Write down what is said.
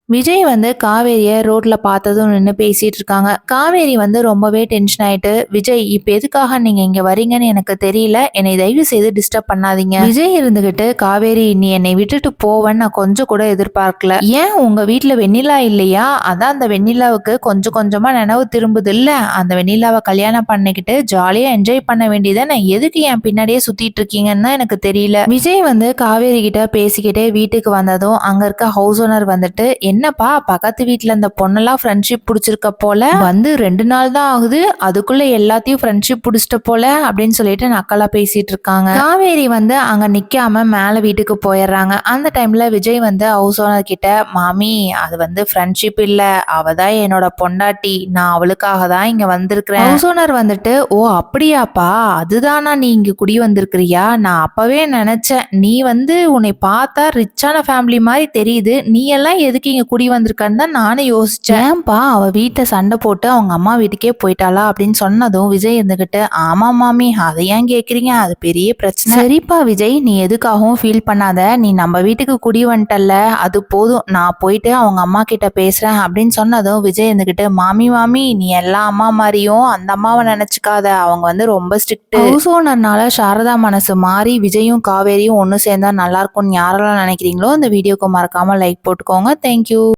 விஜய் வந்து காவேரிய ரோட்ல பார்த்ததும் நின்னு பேசிட்டு இருக்காங்க. காவேரி வந்து ரொம்பவே டென்ஷன் ஆயிட்டு, "விஜய் இப்ப எதுக்காக நீங்க இங்க வரீங்கன்னு எனக்கு தெரியல. என்னை தயவு செய்து டிஸ்டர்ப் பண்ணாதீங்க." விஜய் இருந்துகிட்டு, "காவேரி நீ என்னை விட்டுட்டு போவன்னு நான் கொஞ்சம் கூட எதிர்பார்க்கல. ஏன் உங்க வீட்ல வெண்ணிலா இல்லையா? அதான் அந்த வெண்ணிலாவுக்கு கொஞ்சம் கொஞ்சமா நினைவு திரும்புதுல்ல. அந்த வெண்ணிலாவ கல்யாணம் பண்ணிக்கிட்டு ஜாலியா என்ஜாய் பண்ண வேண்டியதானே. எதுக்கு என் பின்னாடியே சுத்திட்டு இருக்கீங்கன்னு தான் எனக்கு தெரியல." விஜய் வந்து காவேரி கிட்ட பேசிக்கிட்டே வீட்டுக்கு வந்ததும் அங்க இருக்க ஹவுஸ் ஓனர் வந்துட்டு, "என்னப்பா பக்கத்து வீட்ல இந்த பொண்ணெல்லாம் ஃப்ரெண்ட்ஷிப் புடிச்சிருக்க போல, வந்து 2 நாள் தான் ஆகுது அதுக்குள்ள எல்லாத்தையும் ஃப்ரெண்ட்ஷிப் புடிச்சிட்ட போல" அப்படின்னு சொல்லிட்டு நக்கலா பேசிட்டு இருக்காங்க. காவேரி வந்து அங்க நிக்காம மேல வீட்டுக்கு போயிடுறாங்க. அந்த டைம்ல விஜய் வந்து ஹவுஸ் ஓனர் கிட்ட, "மாமி அது வந்து ஃப்ரெண்ட்ஷிப் இல்ல, அவ தான் என்னோட பொண்டாட்டி, நான் அவளுக்காக தான் இங்க வந்திருக்கிறேன்." ஹவுஸ் ஓனர் வந்துட்டு, "ஓ அப்படியாப்பா, அதுதானா நீ இங்க குடி வந்திருக்கிறியா? நான் அப்பவே நினைச்சேன் நீ வந்து உன்னை பார்த்தா ரிச்சான ஃபேமிலி மாதிரி தெரியுது, நீ எல்லாம் எதுக்கு இங்க குடி வந்திருக்கான்னு தான் நானும் யோசிச்சேன். ஏன்பா அவ வீட்டை சண்டை போட்டு அவங்க அம்மா வீட்டுக்கே போயிட்டாளா?" அப்படின்னு சொன்னதும் விஜய் இருந்துகிட்டு, "ஆமா மாமி, அதை ஏன் கேக்குறீங்க, அது பெரிய பிரச்சனை." "சரிப்பா விஜய், நீ எதுக்காகவும் ஃபீல் பண்ணாத, நீ நம்ம வீட்டுக்கு குடி வந்துட்டல்ல, அது போதும், நான் போயிட்டு அவங்க அம்மா கிட்ட பேசுறேன்." அப்படின்னு சொன்னதும் விஜய் இருந்துகிட்டு, "மாமி மாமி நீ எல்லா அம்மா மாதிரியும் அந்த அம்மாவை நினைச்சுக்காத, அவங்க வந்து ரொம்ப ஸ்ட்ரிக்ட்." ஹவுஸ் ஓனர்னால சாரதா மனசு மாறி விஜயும் காவேரியும் ஒன்று சேர்ந்தா நல்லா இருக்கும்னு யாரெல்லாம் நினைக்கிறீங்களோ இந்த வீடியோக்கு மறக்காம லைக் போட்டுக்கோங்க. தேங்க்யூ.